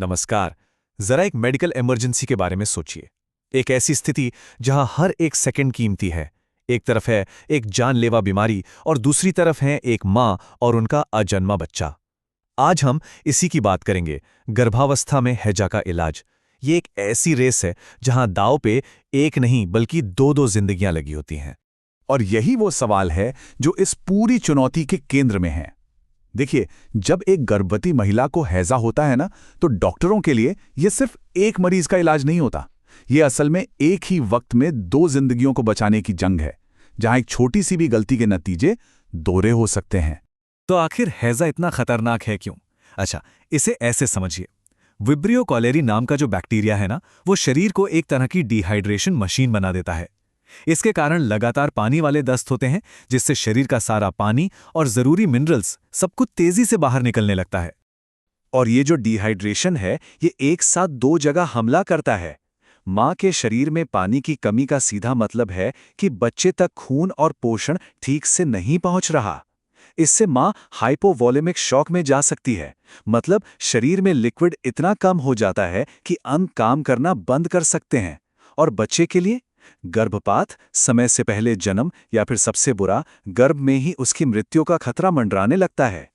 नमस्कार। जरा एक मेडिकल इमरजेंसी के बारे में सोचिए। एक ऐसी स्थिति जहां हर एक सेकंड कीमती है। एक तरफ है एक जानलेवा बीमारी और दूसरी तरफ है एक मां और उनका अजन्मा बच्चा। आज हम इसी की बात करेंगे, गर्भावस्था में हैजा का इलाज। ये एक ऐसी रेस है जहां दांव पे एक नहीं बल्कि दो दो जिंदगियां लगी होती हैं। और यही वो सवाल है जो इस पूरी चुनौती के केंद्र में है। देखिए, जब एक गर्भवती महिला को हैजा होता है ना, तो डॉक्टरों के लिए यह सिर्फ एक मरीज का इलाज नहीं होता। ये असल में एक ही वक्त में दो जिंदगियों को बचाने की जंग है, जहां एक छोटी सी भी गलती के नतीजे दोहरे हो सकते हैं। तो आखिर हैजा इतना खतरनाक है क्यों? अच्छा, इसे ऐसे समझिए। विब्रियो कॉलेरी नाम का जो बैक्टीरिया है ना, वो शरीर को एक तरह की डिहाइड्रेशन मशीन बना देता है। इसके कारण लगातार पानी वाले दस्त होते हैं, जिससे शरीर का सारा पानी और जरूरी मिनरल्स सब कुछ तेजी से बाहर निकलने लगता है। और ये जो डिहाइड्रेशन है, ये एक साथ दो जगह हमला करता है। मां के शरीर में पानी की कमी का सीधा मतलब है कि बच्चे तक खून और पोषण ठीक से नहीं पहुंच रहा। इससे मां हाइपोवोलेमिक शॉक में जा सकती है। मतलब शरीर में लिक्विड इतना कम हो जाता है कि अंग काम करना बंद कर सकते हैं। और बच्चे के लिए गर्भपात, समय से पहले जन्म या फिर सबसे बुरा, गर्भ में ही उसकी मृत्यु का खतरा मंडराने लगता है।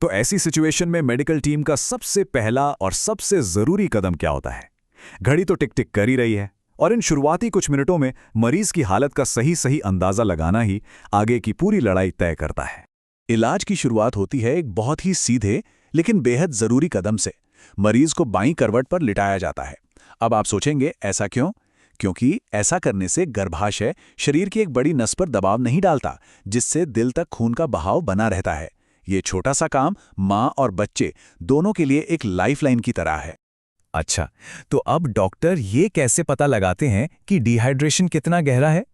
तो ऐसी सिचुएशन में मेडिकल टीम का सबसे पहला और सबसे जरूरी कदम क्या होता है? घड़ी तो टिक टिक कर ही रही है, और इन शुरुआती कुछ मिनटों में मरीज की हालत का सही सही अंदाजा लगाना ही आगे की पूरी लड़ाई तय करता है। इलाज की शुरुआत होती है एक बहुत ही सीधे लेकिन बेहद जरूरी कदम से। मरीज को बाईं करवट पर लिटाया जाता है। अब आप सोचेंगे, ऐसा क्यों? क्योंकि ऐसा करने से गर्भाशय शरीर की एक बड़ी नस पर दबाव नहीं डालता, जिससे दिल तक खून का बहाव बना रहता है। ये छोटा सा काम मां और बच्चे दोनों के लिए एक लाइफलाइन की तरह है। अच्छा, तो अब डॉक्टर ये कैसे पता लगाते हैं कि डिहाइड्रेशन कितना गहरा है?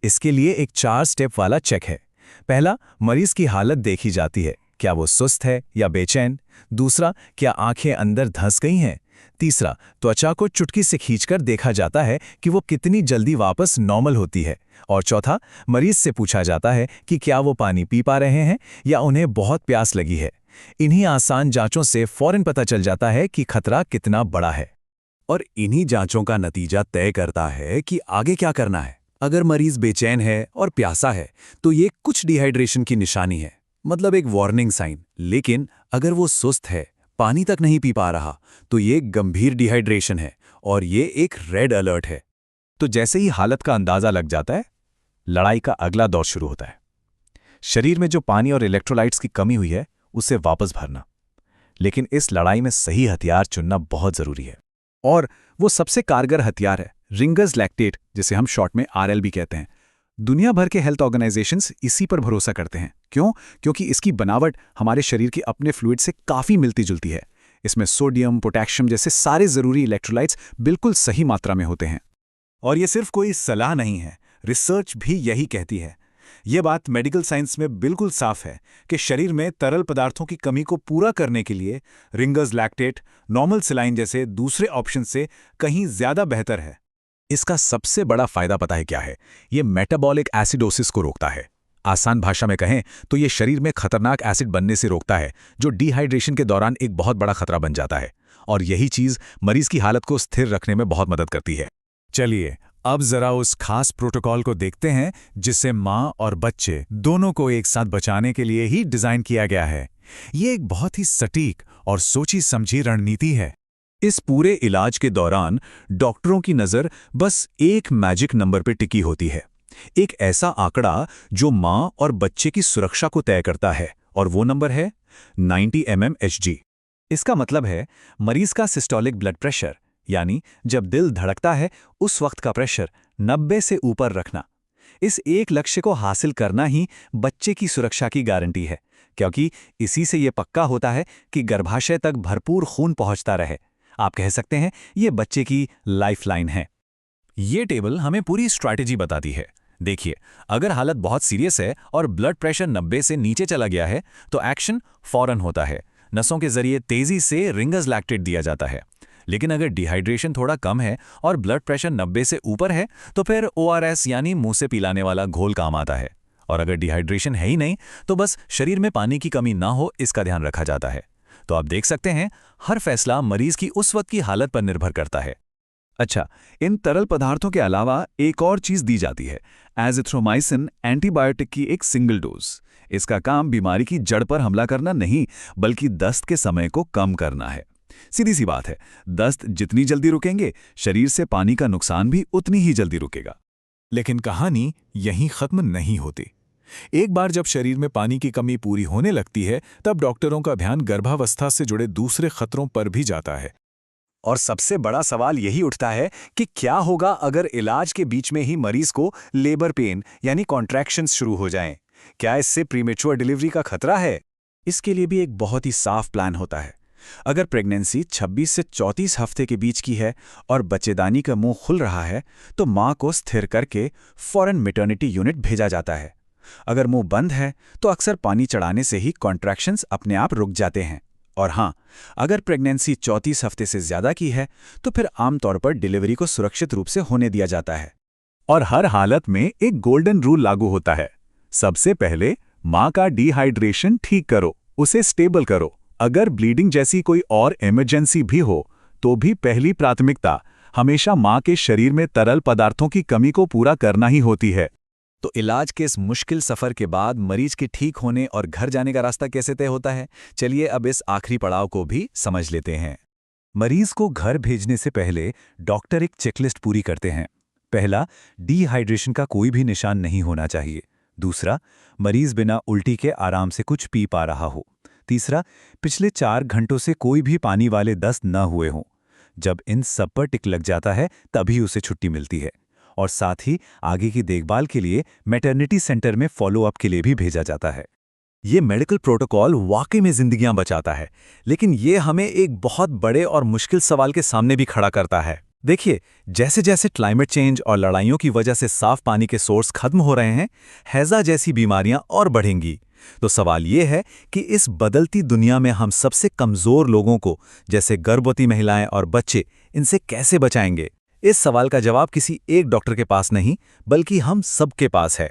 इसके लिए एक 4 स्टेप वाला चेक है। पहला, मरीज की हालत देखी जाती है। क्या वो सुस्त है या बेचैन? दूसरा, क्या आंखें अंदर धंस गई हैं? तीसरा, त्वचा को चुटकी से खींचकर देखा जाता है कि वो कितनी जल्दी वापस नॉर्मल होती है। और चौथा, मरीज से पूछा जाता है कि क्या वो पानी पी पा रहे हैं या उन्हें बहुत प्यास लगी है। इन्हीं आसान जांचों से फौरन पता चल जाता है कि खतरा कितना बड़ा है। और इन्हीं जांचों का नतीजा तय करता है कि आगे क्या करना है। अगर मरीज बेचैन है और प्यासा है, तो ये कुछ डिहाइड्रेशन की निशानी है, मतलब एक वार्निंग साइन। लेकिन अगर वो सुस्त है, पानी तक नहीं पी पा रहा, तो ये गंभीर डिहाइड्रेशन है और ये एक रेड अलर्ट है। तो जैसे ही हालत का अंदाजा लग जाता है, लड़ाई का अगला दौर शुरू होता है। शरीर में जो पानी और इलेक्ट्रोलाइट्स की कमी हुई है, उसे वापस भरना। लेकिन इस लड़ाई में सही हथियार चुनना बहुत जरूरी है। और वो सबसे कारगर हथियार है रिंगर्स लैक्टेट, जिसे हम शॉर्ट में आरएल भी कहते हैं। दुनिया भर के हेल्थ ऑर्गेनाइजेशंस इसी पर भरोसा करते हैं। क्यों? क्योंकि इसकी बनावट हमारे शरीर के अपने फ्लूइड से काफ़ी मिलती जुलती है। इसमें सोडियम, पोटेशियम जैसे सारे ज़रूरी इलेक्ट्रोलाइट्स बिल्कुल सही मात्रा में होते हैं। और ये सिर्फ कोई सलाह नहीं है, रिसर्च भी यही कहती है। ये बात मेडिकल साइंस में बिल्कुल साफ है कि शरीर में तरल पदार्थों की कमी को पूरा करने के लिए रिंगर्स लैक्टेट नॉर्मल सलाइन जैसे दूसरे ऑप्शन से कहीं ज़्यादा बेहतर है। इसका सबसे बड़ा फायदा पता है क्या है? ये मेटाबॉलिक एसिडोसिस को रोकता है। आसान भाषा में कहें तो ये शरीर में खतरनाक एसिड बनने से रोकता है, जो डिहाइड्रेशन के दौरान एक बहुत बड़ा खतरा बन जाता है। और यही चीज मरीज की हालत को स्थिर रखने में बहुत मदद करती है। चलिए, अब जरा उस खास प्रोटोकॉल को देखते हैं जिसे मां और बच्चे दोनों को एक साथ बचाने के लिए ही डिजाइन किया गया है। ये एक बहुत ही सटीक और सोची समझी रणनीति है। इस पूरे इलाज के दौरान डॉक्टरों की नज़र बस एक मैजिक नंबर पर टिकी होती है। एक ऐसा आंकड़ा जो मां और बच्चे की सुरक्षा को तय करता है, और वो नंबर है 90 mmHg। इसका मतलब है मरीज का सिस्टोलिक ब्लड प्रेशर, यानी जब दिल धड़कता है उस वक्त का प्रेशर 90 से ऊपर रखना। इस एक लक्ष्य को हासिल करना ही बच्चे की सुरक्षा की गारंटी है, क्योंकि इसी से ये पक्का होता है कि गर्भाशय तक भरपूर खून पहुंचता रहे। आप कह सकते हैं ये बच्चे की लाइफलाइन है। ये टेबल हमें पूरी स्ट्रैटेजी बताती है। देखिए, अगर हालत बहुत सीरियस है और ब्लड प्रेशर 90 से नीचे चला गया है, तो एक्शन फौरन होता है। नसों के जरिए तेजी से रिंगर्स लैक्टेट दिया जाता है। लेकिन अगर डिहाइड्रेशन थोड़ा कम है और ब्लड प्रेशर 90 से ऊपर है, तो फिर ORS यानी मुंह से पिलाने वाला घोल काम आता है। और अगर डिहाइड्रेशन है ही नहीं, तो बस शरीर में पानी की कमी ना हो, इसका ध्यान रखा जाता है। तो आप देख सकते हैं, हर फैसला मरीज की उस वक्त की हालत पर निर्भर करता है। अच्छा, इन तरल पदार्थों के अलावा एक और चीज दी जाती है, एजिथ्रोमाइसिन एंटीबायोटिक की एक सिंगल डोज। इसका काम बीमारी की जड़ पर हमला करना नहीं, बल्कि दस्त के समय को कम करना है। सीधी सी बात है, दस्त जितनी जल्दी रुकेंगे, शरीर से पानी का नुकसान भी उतनी ही जल्दी रुकेगा। लेकिन कहानी यहीं खत्म नहीं होती। एक बार जब शरीर में पानी की कमी पूरी होने लगती है, तब डॉक्टरों का ध्यान गर्भावस्था से जुड़े दूसरे खतरों पर भी जाता है। और सबसे बड़ा सवाल यही उठता है कि क्या होगा अगर इलाज के बीच में ही मरीज को लेबर पेन यानी कॉन्ट्रैक्शंस शुरू हो जाएं? क्या इससे प्रीमेच्योर डिलीवरी का खतरा है? इसके लिए भी एक बहुत ही साफ प्लान होता है। अगर प्रेगनेंसी 26 से 34 हफ्ते के बीच की है और बच्चेदानी का मुंह खुल रहा है, तो मां को स्थिर करके फौरन मैटरनिटी यूनिट भेजा जाता है। अगर मुंह बंद है, तो अक्सर पानी चढ़ाने से ही कॉन्ट्रैक्शंस अपने आप रुक जाते हैं। और हाँ, अगर प्रेगनेंसी 34 हफ्ते से ज्यादा की है, तो फिर आमतौर पर डिलीवरी को सुरक्षित रूप से होने दिया जाता है। और हर हालत में एक गोल्डन रूल लागू होता है। सबसे पहले मां का डिहाइड्रेशन ठीक करो, उसे स्टेबल करो। अगर ब्लीडिंग जैसी कोई और इमरजेंसी भी हो, तो भी पहली प्राथमिकता हमेशा मां के शरीर में तरल पदार्थों की कमी को पूरा करना ही होती है। तो इलाज के इस मुश्किल सफर के बाद मरीज के ठीक होने और घर जाने का रास्ता कैसे तय होता है, चलिए अब इस आखिरी पड़ाव को भी समझ लेते हैं। मरीज को घर भेजने से पहले डॉक्टर एक चेकलिस्ट पूरी करते हैं। पहला, डिहाइड्रेशन का कोई भी निशान नहीं होना चाहिए। दूसरा, मरीज बिना उल्टी के आराम से कुछ पी पा रहा हो। तीसरा, पिछले 4 घंटों से कोई भी पानी वाले दस्त न हुए हों। जब इन सब पर टिक लग जाता है, तभी उसे छुट्टी मिलती है। और साथ ही आगे की देखभाल के लिए मैटरनिटी सेंटर में फॉलोअप के लिए भी भेजा जाता है। ये मेडिकल प्रोटोकॉल वाकई में जिंदगियां बचाता है, लेकिन ये हमें एक बहुत बड़े और मुश्किल सवाल के सामने भी खड़ा करता है। देखिए, जैसे जैसे क्लाइमेट चेंज और लड़ाइयों की वजह से साफ पानी के सोर्स खत्म हो रहे हैं, हैजा जैसी बीमारियां और बढ़ेंगी। तो सवाल ये है कि इस बदलती दुनिया में हम सबसे कमजोर लोगों को, जैसे गर्भवती महिलाएं और बच्चे, इनसे कैसे बचाएंगे? इस सवाल का जवाब किसी एक डॉक्टर के पास नहीं, बल्कि हम सबके पास है।